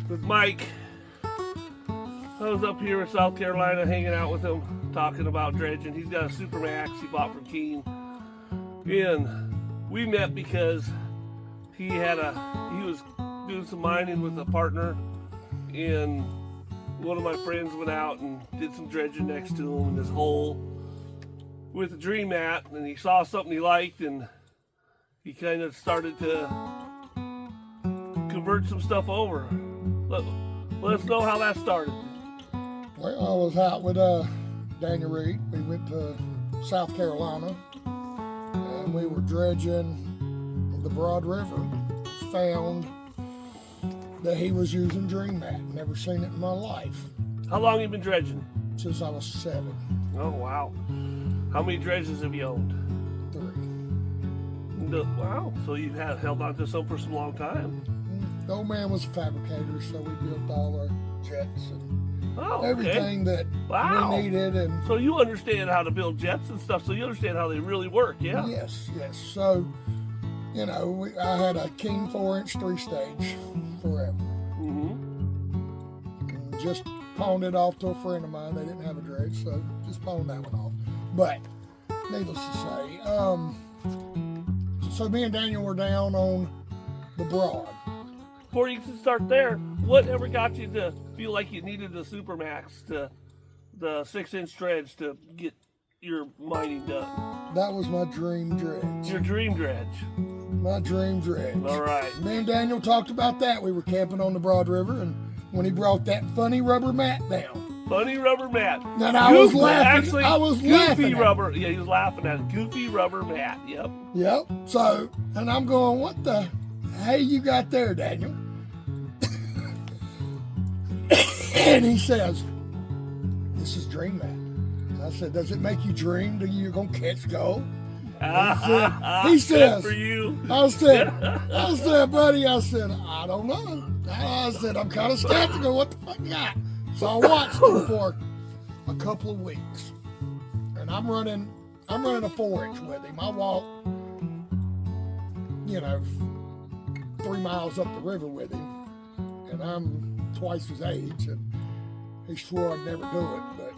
with Mike. I was up here in South Carolina hanging out with him, talking about dredging. He's got a Supermax he bought from Keene. And we met because he was doing some mining with a partner, and one of my friends went out and did some dredging next to him in this hole with a dream mat, and he saw something he liked, and he kind of started to convert some stuff over. Let us know how that started. Well, I was out with Daniel Reed. We went to South Carolina, and we were dredging the Broad River. Found that he was using dream mat. Never seen it in my life. How long have you been dredging? Since I was 7. Oh, wow. How many dredges have you owned? 3. Wow, so you've held on to some for some long time. The old man was a fabricator, so we built all our jets and okay. everything that we needed. And so you understand how to build jets and stuff, so you understand how they really work, yeah? Yes. So, you know, I had a Keene 4-inch 3-stage forever. And just pawned it off to a friend of mine. They didn't have a dredge, so just pawned that one off. But, needless to say, so me and Daniel were down on the Broad. Before you can start there, whatever got you to feel like you needed the Supermax, the 6-inch dredge to get your mining done? That was my dream dredge. Your dream dredge. My dream dredge. All right. Me and Daniel talked about that. We were camping on the Broad River, and when he brought that funny rubber mat down. Funny rubber mat. And I was laughing. Actually, I was goofy laughing. Rubber. Yeah, he was laughing at it. Goofy rubber mat. Yep. Yep. So, and I'm going, what the hey you got there, Daniel? And he says, this is dream mat. I said, does it make you dream that you're going to catch gold? He says, for you. I said, buddy, I said, I don't know. I said, I'm kind of skeptical. What the fuck you got? So I watched him for a couple of weeks. And I'm running a 4-inch with him. I walk, 3 miles up the river with him. And I'm twice his age, and he swore I'd never do it, but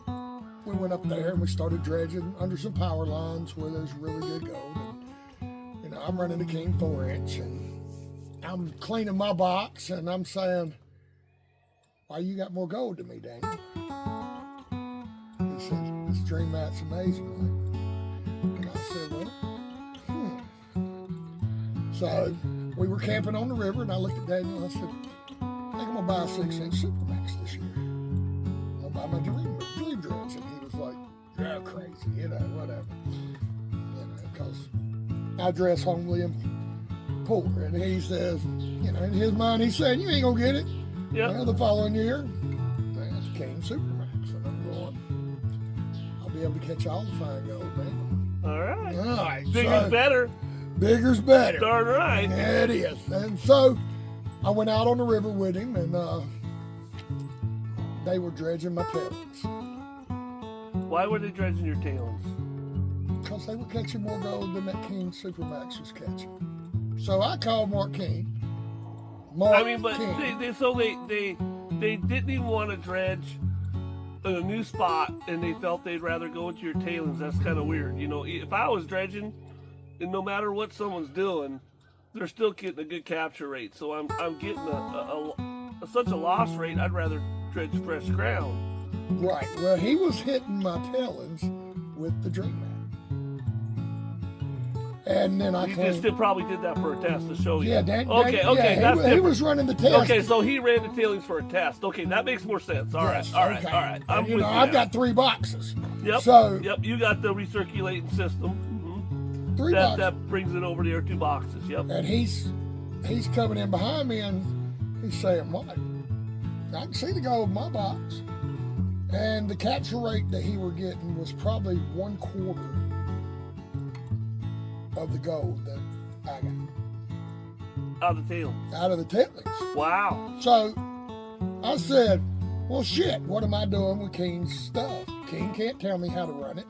we went up there and we started dredging under some power lines where there's really good gold. And, I'm running a Keene 4-inch, and I'm cleaning my box, and I'm saying, why you got more gold than me, Daniel? He said, this dream mat's amazing. And I said, well, So we were camping on the river, and I looked at Daniel, and I said, I think I'm gonna buy a 6-inch Supermax this year. I'm gonna buy my dream dredge. And he was like, you're crazy, whatever. Because I dress homely and poor. And he says, in his mind, he's saying, you ain't gonna get it. Yeah. Well, the following year, that's Keene Supermax. And I'm going, I'll be able to catch all the fine gold, man. All right. All right. Bigger's better. Bigger's better. Darn right. Yeah, it is. And so I went out on the river with him, and they were dredging my tailings. Why were they dredging your tailings? Because they were catching more gold than that Keene Supermax was catching. So I called Mark Keene. They didn't even want to dredge a new spot, and they felt they'd rather go into your tailings. That's kind of weird. If I was dredging, and no matter what someone's doing, they're still getting a good capture rate. So I'm getting such a loss rate. I'd rather dredge fresh ground. Right. Well, he was hitting my tailings with the dream mat. And then He just probably did that for a test to show you. Yeah, he was running the test. Okay, so he ran the tailings for a test. Okay, that makes more sense. All right. I'm with you. I've got 3 boxes. Yep. So you got the recirculating system. 3 boxes. That brings it over to your 2 boxes. Yep. And he's coming in behind me, and he's saying, "What? I can see the gold in my box." And the capture rate that he were getting was probably 1/4 of the gold that I got. Out of the tailings. Out of the tailings. Wow. So I said, well, shit, what am I doing with Keene's stuff? Keene can't tell me how to run it.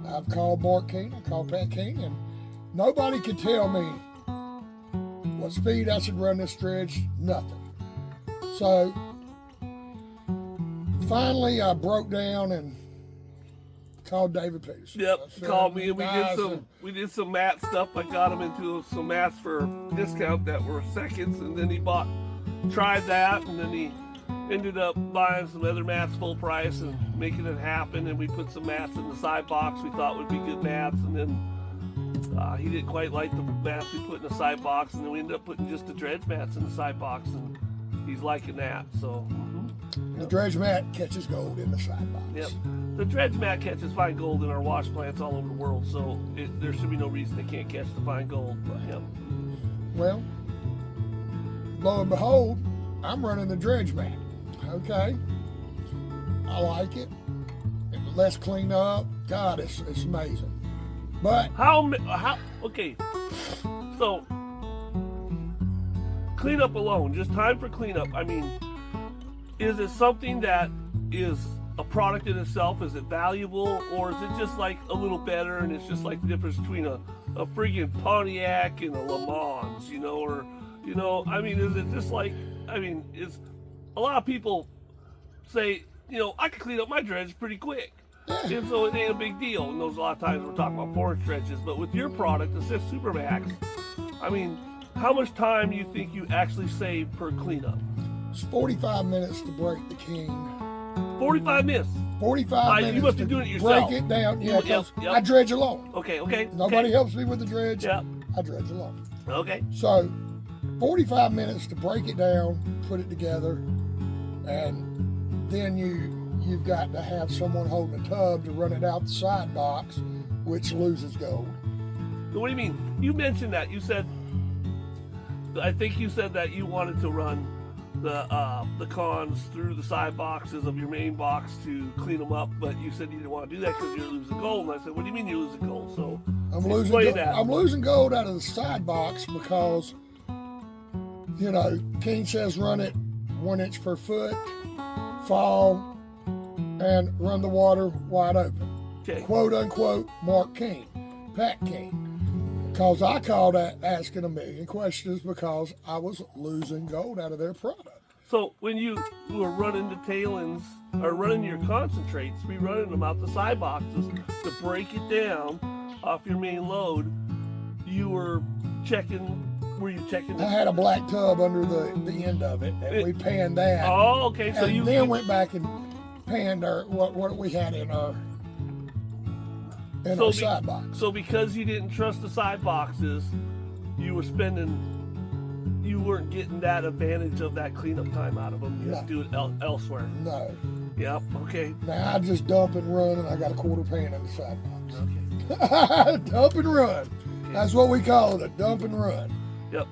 I've called Mark Keene, I called Pat Keene, and nobody can tell me what speed I should run this dredge, nothing. So finally, I broke down and called David Peterson. Yep, I said, called me and "Guys, we did some mat stuff. I got him into some mats for discount that were seconds, and then he tried that, and then he ended up buying some other mats full price and making it happen. And we put some mats in the side box we thought would be good mats, and then he didn't quite like the mats we put in the side box, and then we ended up putting just the dredge mats in the side box, and he's liking that. So the dredge mat catches gold in the side box. yep. The dredge mat catches fine gold in our wash plants all over the world, so there should be no reason they can't catch the fine gold. Yep. Well, lo and behold, I'm running the dredge mat. Okay, I like it. Less clean up. God, it's amazing. But How? Okay. So, cleanup alone, just time for cleanup. I mean, is it something that is a product in itself? Is it valuable, or is it just like a little better, and it's just like the difference between a friggin' Pontiac and a Le Mans, or I mean, is it just like, I mean, it's a lot of people say, I can clean up my dredge pretty quick. And so it ain't a big deal. And those a lot of times we're talking about forest dredges, but with your product, the Supermax, I mean, how much time do you think you actually save per cleanup? it's 45 minutes to break the king. 45 minutes. 45 minutes. You must be to doing it yourself. Break it down. Yeah, 'cause Yep. I dredge alone. Okay. Nobody helps me with the dredge. Yep. I dredge alone. Okay. So 45 minutes to break it down, put it together, and then you've got to have someone holding a tub to run it out the side box, which loses gold. So what do you mean? You mentioned that. I think you said that you wanted to run the cons through the side boxes of your main box to clean them up, but you said you didn't want to do that because you're losing gold. And I said, what do you mean you're losing gold? So I'm losing gold out of the side box because, King says run it 1 inch per foot, fall, and run the water wide open. Okay. Quote unquote, Mark King, Pat King. Because I called asking a million questions because I was losing gold out of their product. So when you were running the tailings or running your concentrates, running them out the side boxes to break it down off your main load, were you checking? I had a black tub under the end of it, and we panned that. Oh, okay. So and then went back and panned what we had in our side box. So because you didn't trust the side boxes, you weren't getting that advantage of that cleanup time out of them. You have to do it elsewhere. No. Yep. Okay. Now I just dump and run, and I got a quarter pan in the side box. Okay. Dump and run. Okay. That's what we call it, a dump and run. Yep.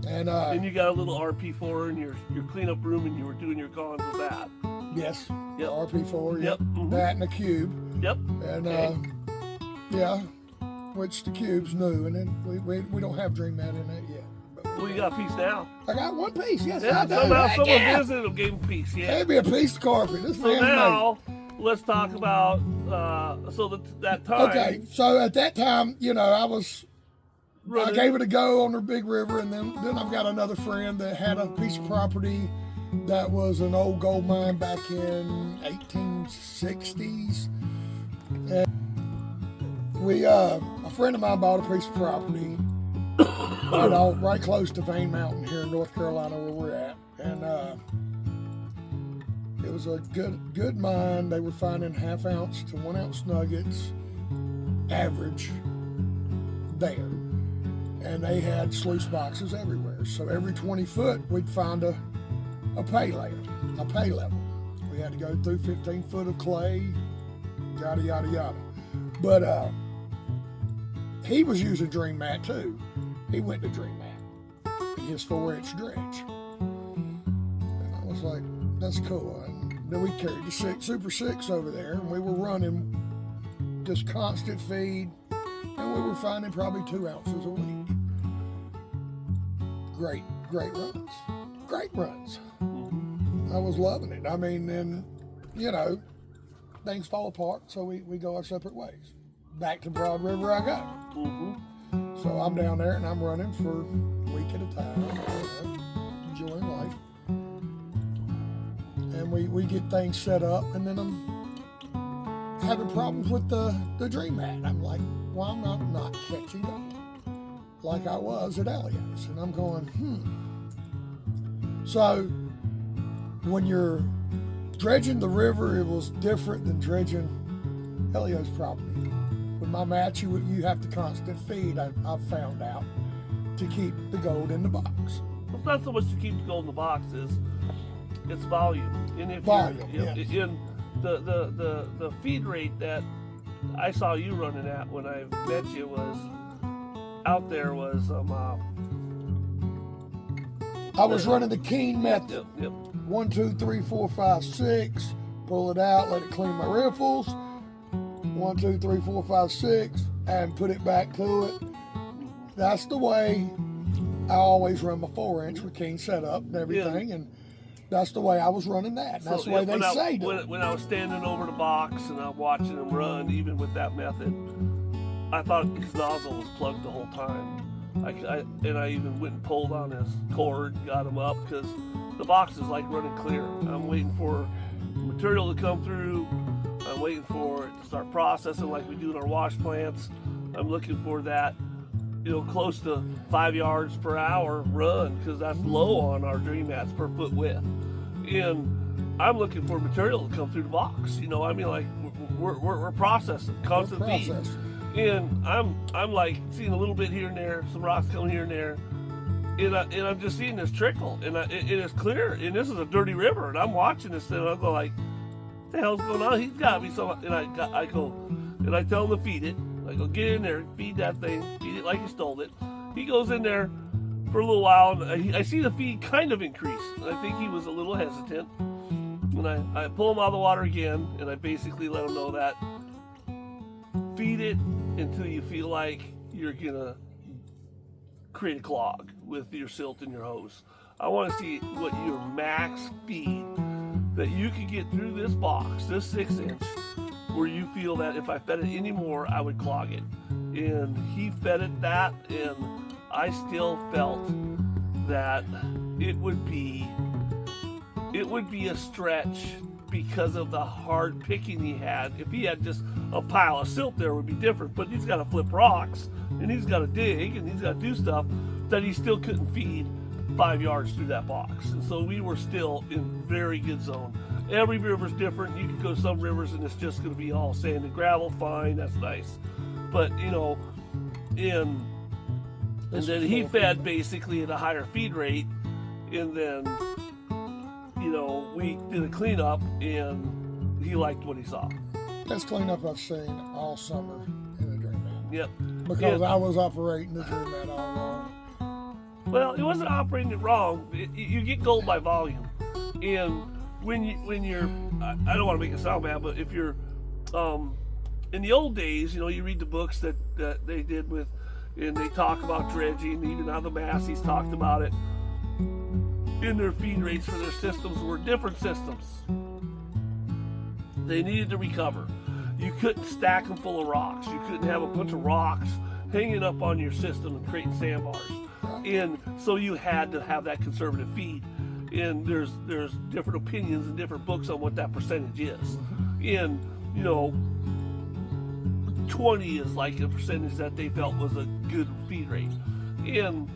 And you got a little RP4 in your cleanup room, and you were doing your cons with that. Yes. Yep. RP4. Yep. Mm-hmm. That and a cube. Yep. And okay. Which the cube's new, and then we don't have Dream Mat in that yet. Well, you got a piece now. I got one piece. Yes, Yeah. I do. Somehow someone visited and gave him a piece. Yeah. Gave me a piece of carpet. This So man's now let's talk about that time. Okay, so at that time, I Running. gave it a go on the big river, and then I've got another friend that had a piece of property that was an old gold mine back in 1860s. And a friend of mine bought a piece of property right close to Vane Mountain here in North Carolina where we're at. And it was a good mine. They were finding 1/2 ounce to 1 ounce nuggets, average, there. And they had sluice boxes everywhere. So every 20 foot, we'd find a pay layer, a pay level. We had to go through 15 foot of clay, yada, yada, yada. But he was using Dream Mat too. He went to Dream Mat in his 4-inch dredge. And I was like, that's cool. And then we carried the Super 6 over there, and we were running just constant feed, and we were finding probably 2 ounces a week. Great runs. Great runs. I was loving it. I mean, and, things fall apart, so we go our separate ways. Back to Broad River I go. Mm-hmm. So I'm down there, and I'm running for a week at a time, enjoying life. and we get things set up, and then I'm having problems with the dream mat. I'm like, well, I'm not catching up like I was at Elio's, and I'm going, So when you're dredging the river, it was different than dredging Elio's property. With my mats, you have to constant feed, I've found out, to keep the gold in the box. Well, it's not so much to keep the gold in the box, it's volume. And if Volume, you're, yes. in the feed rate that I saw you running at when I met you was out there was I was running the Keen method. Yep. 1, 2, 3, 4, 5, 6. Pull it out, let it clean my riffles. 1, 2, 3, 4, 5, 6, and put it back to it. That's the way I always run my 4-inch with Keen setup and everything, and that's the way I was running that. And that's the way they say do it. When I was standing over the box and I'm watching him run, even with that method, I thought his nozzle was plugged the whole time. I even went and pulled on his cord, got him up, because the box is like running clear. I'm waiting for material to come through. I'm waiting for it to start processing like we do in our wash plants. I'm looking for that, close to 5 yards per hour run, because that's low on our dream mats per foot width. And I'm looking for material to come through the box. Like we're processing, constant feed. And I'm like seeing a little bit here and there, some rocks coming here and there, and I'm just seeing this trickle, and it is clear. And this is a dirty river, and I'm watching this thing, and I'm going like, what the hell's going on? He's got me so. And I go, and I tell him to feed it. I go, get in there, feed that thing, feed it like you stole it. He goes in there for a little while, and I see the feed kind of increase. And I think he was a little hesitant. And I pull him out of the water again, and I basically let him know that feed it until you feel like you're gonna create a clog with your silt and your hose. I want to see what your max feed that you can get through this box, this 6-inch, where you feel that if I fed it anymore, I would clog it. And he fed it that, and I still felt that it would be a stretch because of the hard picking he had. If he had just a pile of silt there, it would be different, but he's got to flip rocks, and he's got to dig, and he's got to do stuff that he still couldn't feed 5 yards through that box. And so we were still in very good zone. Every river's different. You can go some rivers and it's just going to be all sand and gravel. Fine, that's nice. But and then he fed basically at a higher feed rate, and then we did a cleanup, and he liked what he saw. Best cleanup I've seen all summer in the dream mat. Yep. Because I was operating the dream mat all wrong. Well, it wasn't operating it wrong. You get gold by volume, and when you're, I don't want to make it sound bad, but if you're, in the old days, you read the books that they did with, and they talk about dredging. Even now the Massey's talked about it. In their feed rates for their systems were different systems. They needed to recover. You couldn't stack them full of rocks. You couldn't have a bunch of rocks hanging up on your system and creating sandbars. And so you had to have that conservative feed. And there's different opinions and different books on what that percentage is. And 20 is like a percentage that they felt was a good feed rate. And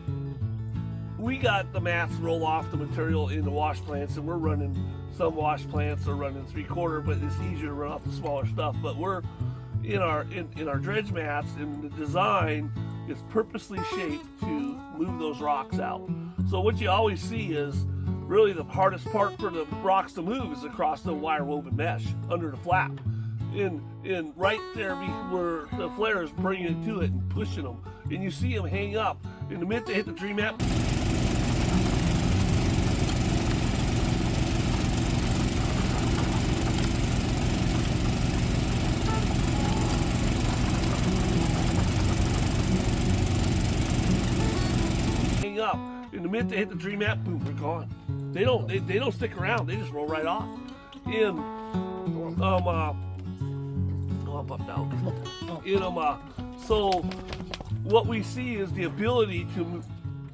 we got the mats roll off the material in the wash plants, and we're running, some wash plants are running 3/4, but it's easier to run off the smaller stuff. But we're in our dredge mats, and the design is purposely shaped to move those rocks out. So what you always see is really the hardest part for the rocks to move is across the wire woven mesh under the flap. And right there where the flare is bringing it to it and pushing them. And you see them hang up. In the minute they hit the dream mat, up. In the minute they hit the dream mat, boom, they're gone. They don't stick around. They just roll right off. And so what we see is the ability to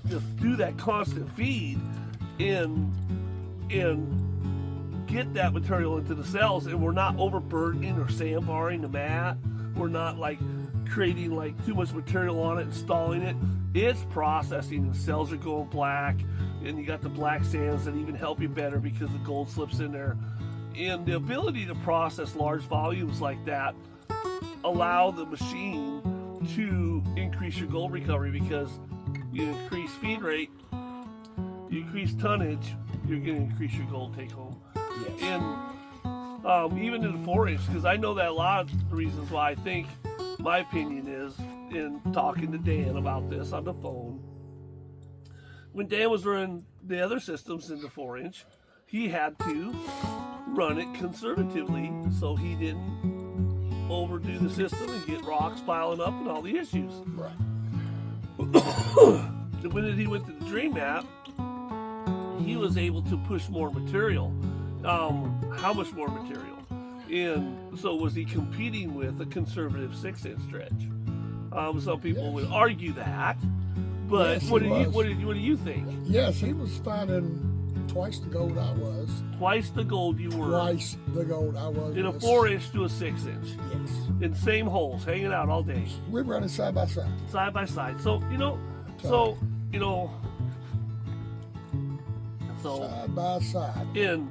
just do that constant feed and get that material into the cells, and we're not overburdening or sandbarring the mat. We're not like creating like too much material on it and stalling it. It's processing, and cells are going black, and you got the black sands that even help you better because the gold slips in there. And the ability to process large volumes like that allow the machine to increase your gold recovery, because you increase feed rate, you increase tonnage, you're going to increase your gold take home. Yes. And even in the 4-inch, because I know that a lot of the reasons why I think, my opinion is, in talking to Dan about this on the phone, when Dan was running the other systems in the 4-inch, he had to run it conservatively so he didn't overdo the system and get rocks piling up and all the issues. Right. The minute he went to the Dream Map, he was able to push more material. How much more material? And so was he competing with a conservative 6-inch dredge? Some people would argue that, but Yes, what he do you think? Yes, he was finding twice the gold I was. Twice the gold you were. Twice the gold I was. In a 4-inch to a 6-inch. Yes. In same holes, hanging out all day. We're running side by side. Side by side. So, Side by side. in,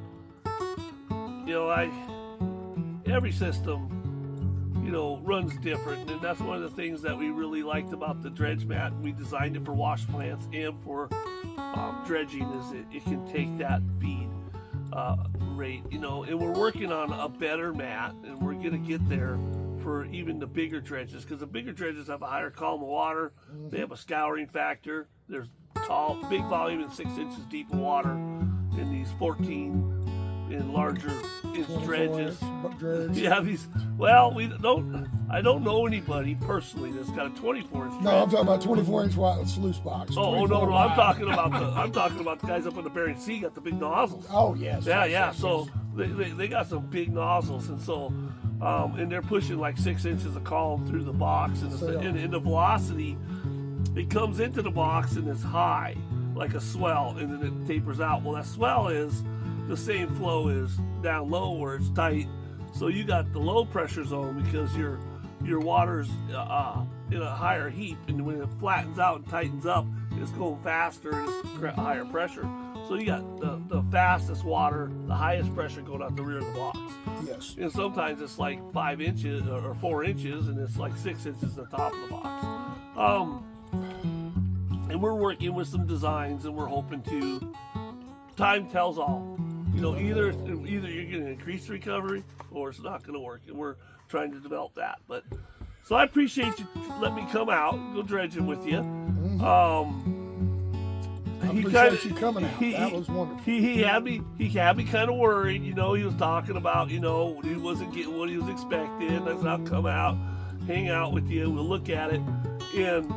every system, runs different, and that's one of the things that we really liked about the dredge mat. We designed it for wash plants and for dredging, is it can take that feed rate, and we're working on a better mat, and we're going to get there for even the bigger dredges, because the bigger dredges have a higher column of water. They have a scouring factor. There's big volume and 6 inches deep of water in these 14 and larger inch dredges. Yeah, I don't know anybody personally that's got a 24-inch. No, I'm talking about 24-inch wide sluice box. Oh no, I'm talking about the guys up in the Bering Sea got the big nozzles. Oh yes. Yeah. Yes. So they got some big nozzles, and so and they're pushing like 6 inches of column through the box, and the velocity, it comes into the box and it's high like a swell, and then it tapers out. Well, that swell is the same flow as down low where it's tight. So you got the low pressure zone because your water's in a higher heap, and when it flattens out and tightens up, it's going faster and it's higher pressure. So you got the fastest water, the highest pressure going out the rear of the box. Yes. And sometimes it's like 5 inches or 4 inches, and it's like 6 inches at the top of the box. And we're working with some designs, and we're hoping to. Time tells all. Either you're going to increase recovery or it's not going to work, and we're trying to develop that. But so I appreciate you letting me come out, go dredging with you. I appreciate you coming out. That was wonderful. He had me kind of worried. He was talking about he wasn't getting what he was expecting. I said, I'll come out, hang out with you, we'll look at it, and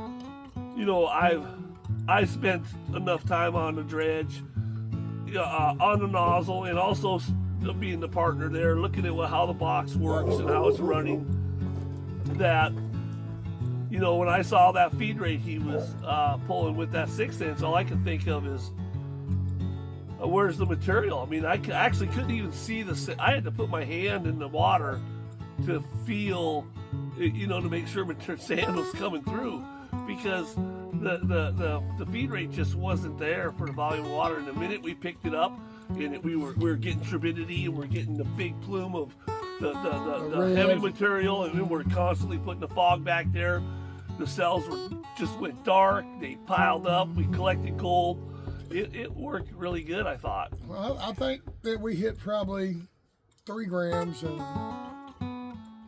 I spent enough time on the dredge, on the nozzle, and also being the partner there, looking at how the box works and how it's running, that when I saw that feed rate he was pulling with that 6-inch, all I could think of is, where's the material? I mean, I actually couldn't even see I had to put my hand in the water to feel, to make sure sand was coming through, because the feed rate just wasn't there for the volume of water. And the minute we picked it up, and we were getting turbidity, and we're getting the big plume of the heavy material, and then we're constantly putting the fog back there. The cells just went dark. They piled up. We collected gold. It worked really good, I thought. Well, I think that we hit probably 3 grams, and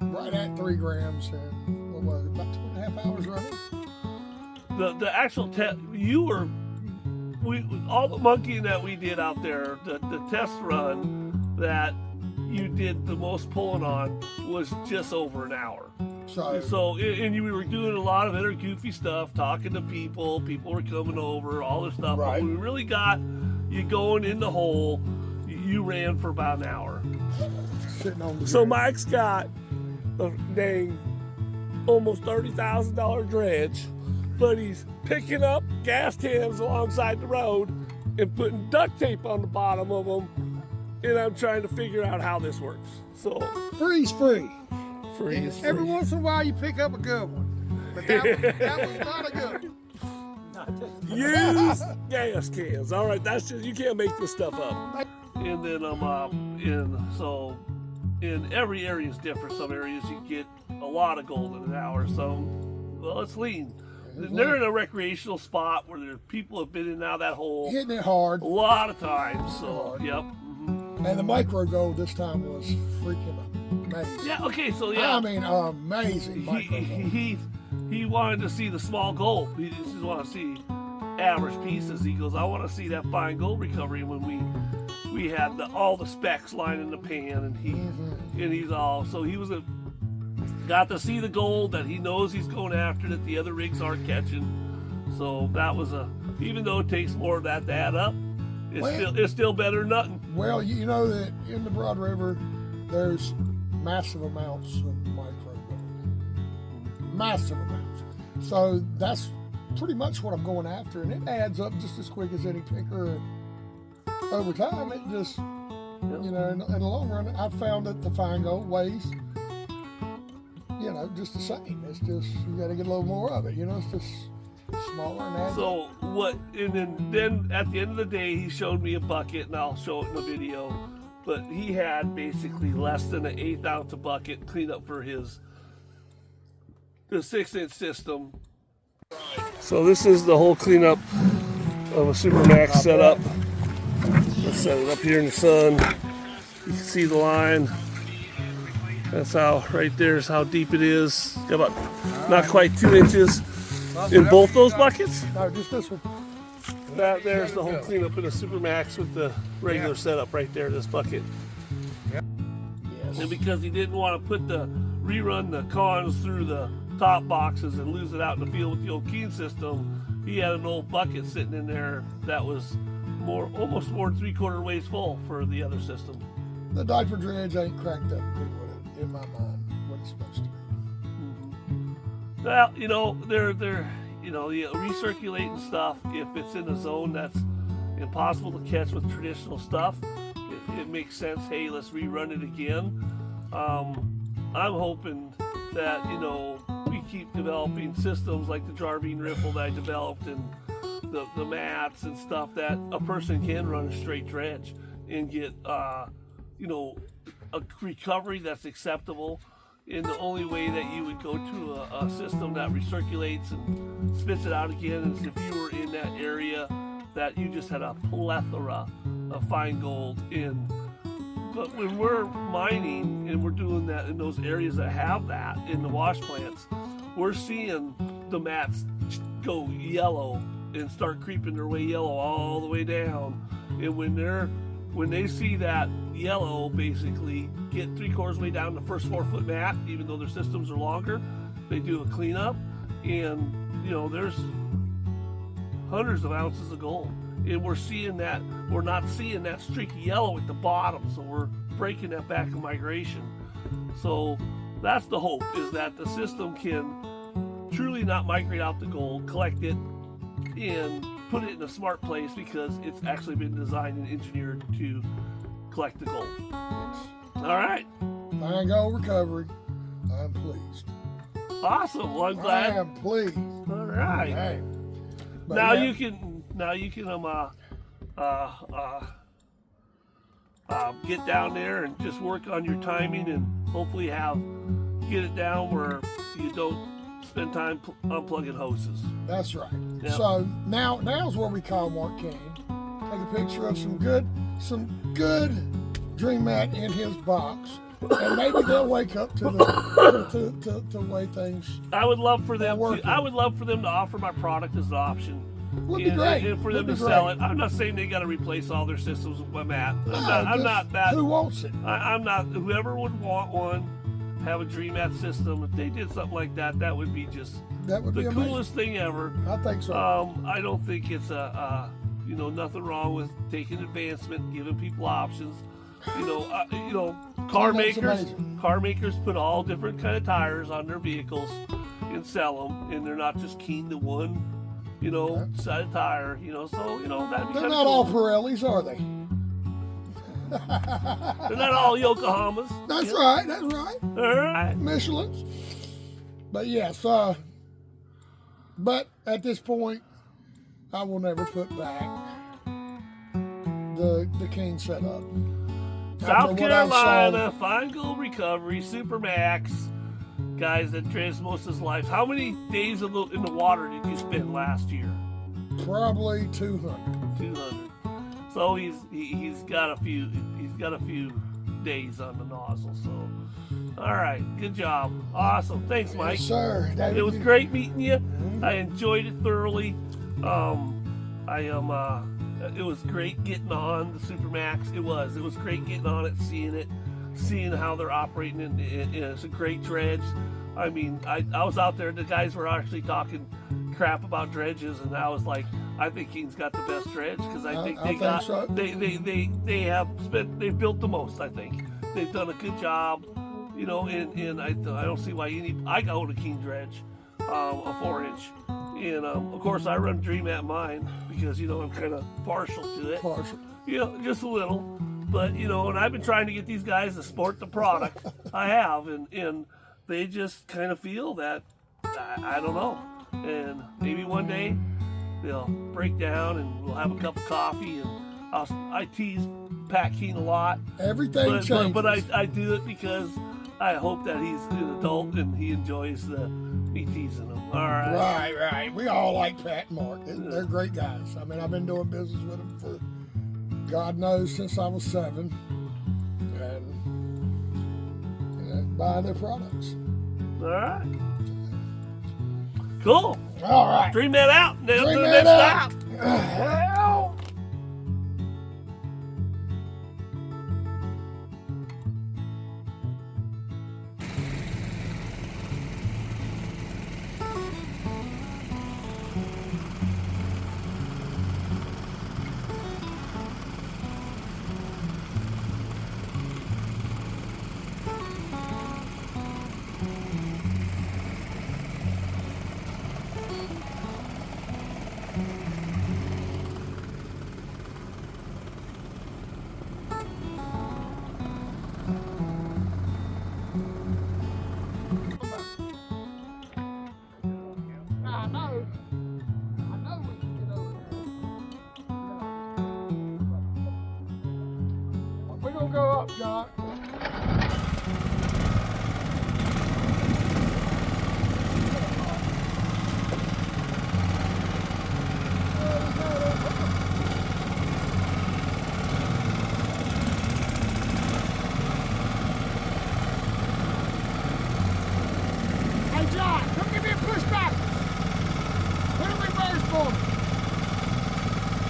right at 3 grams, and what was it, about 2.5 hours running? The actual test, all the monkeying that we did out there, the test run that you did the most pulling on was just over an hour. So we were doing a lot of other goofy stuff, talking to people were coming over, all this stuff. Right. But when we really got you going in the hole, you ran for about an hour. Sitting on the So dredge. Mike's got a dang almost $30,000 dredge, but he's picking up gas cans alongside the road and putting duct tape on the bottom of them and I'm trying to figure out how this works. So Free's free. free is free. Every once in a while you pick up a good one, but that was not a good one. Use gas cans. All right, that's just, you can't make this stuff up. And then in every area is different. Some areas you get a lot of gold in an hour. Some, well, it's lean. They're in a recreational spot where there people have been in and out of that hole Hitting it hard. a lot of times. So Hard. yep. And the micro gold this time was freaking amazing. Yeah. Okay. So yeah. I mean, amazing micro gold. He wanted to see the small gold. He just want to see average pieces. He goes, I want to see that fine gold recovery. When we had all the specs lining the pan, and he's all, so he was got to see the gold that he knows he's going after that the other rigs aren't catching. So that was even though it takes more of that to add up, it's still better than nothing. Well, you know that in the Broad River, there's massive amounts of micro gold. Massive amounts. So that's pretty much what I'm going after, and it adds up just as quick as any picker. Over time, it just, you know, in the long run, I've found that the fine gold weighs, you know, just the same. It's just, you got to get a little more of it, you know, it's just smaller and adds So what, and then at the end of the day, he showed me a bucket, and I'll show it in the video, but he had basically less than an 1/8 ounce bucket clean up for the 6-inch system. So this is the whole cleanup of a Supermax setup. Let's set it up here in the sun. You can see the line. That's how, right there is how deep it is. Got about not quite 2 inches in both those buckets. No, just this one. There's the whole cleanup in a Supermax with the regular setup right there, this bucket. Yes. And because he didn't want to rerun the cons through the top boxes and lose it out in the field with the old Keen system, he had an old bucket sitting in there that was almost more than 3/4 ways full for the other system. The diaper dredge ain't cracked up in my mind what it's supposed to be. Well, you know, they're you know, recirculating stuff, if it's in a zone that's impossible to catch with traditional stuff, it makes sense. Hey, let's rerun it again. I'm hoping that, you know, we keep developing systems like the Jarvine Ripple that I developed, and the mats and stuff that a person can run a straight dredge and get, you know, a recovery that's acceptable. And the only way that you would go to a system that recirculates and spits it out again is if you were in that area that you just had a plethora of fine gold in. But when we're mining and we're doing that in those areas that have that in the wash plants, we're seeing the mats go yellow and start creeping their way yellow all the way down. And when they see that yellow basically get 3/4 way down the first 4-foot mat, even though their systems are longer, they do a cleanup, and you know, there's hundreds of ounces of gold. And we're not seeing that streaky yellow at the bottom, so we're breaking that back of migration. So that's the hope, is that the system can truly not migrate out the gold, collect it, and put it in a smart place, because it's actually been designed and engineered to collect the gold. All right. Fine gold recovery. I'm pleased. Awesome. Well, I'm glad. I am pleased. All right. Hey. But Now yeah, you can get down there and just work on your timing, and hopefully get it down where you don't spend time unplugging hoses. That's right. Yep. So now's where we call Mark Kane. Take a picture of some good dream mat in his box, and maybe they'll wake up to the way things. I would love for them working. I would love for them to offer my product as an option. Would be great. And for them to sell it. I'm not saying they got to replace all their systems with my mat. I'm not that. Who wants it? I'm not. Whoever would want one, have a dream mat system. If they did something like that, that would be just That would be the amazing. coolest thing ever. I think so. I don't think it's you know, nothing wrong with taking advancement, giving people options. You know, car That's makers amazing. put all different kind of tires on their vehicles and sell them, and they're not just keen to one, you know, side of tire. You know, so you know that'd be They're kinda not cool. all Pirellis, are they? They're not all Yokohamas. That's right. That's right. All right. Michelin's. But yes, but at this point, I will never put back the King setup. South Carolina, Fine Gold Recovery, Supermax, guys that dredged most of his life. How many days in the water did you spend last year? Probably 200. 200. So he's got a few days on the nozzle. So, all right, good job, awesome. Thanks, Mike. Yes, sir. It was great meeting you. I enjoyed it thoroughly. It was great getting on the Supermax. It was great getting on it, seeing how they're operating, and it's a great dredge. I mean, I was out there. The guys were actually talking crap about dredges, and I was like, I think King's got the best dredge because I think they built the most. I think they've done a good job, you know. And I don't see why I own a King dredge, a 4-inch. And of course, I run Dream at mine because I'm kind of partial to it. Partial. Just a little. But and I've been trying to get these guys to sport the product. I have, and they just kind of feel that I don't know. And maybe one day they'll break down and we'll have a cup of coffee. And I tease Pat King a lot. Everything changes. But I do it because I hope that he's an adult and he enjoys me teasing him. All right. Right. We all like Pat and Mark. They're great guys. I mean, I've been doing business with them for God knows since I was 7, and buying their products. All right. Cool. All right. Dream that out. Now Dream to the that next out. stop. We're gonna go up, John.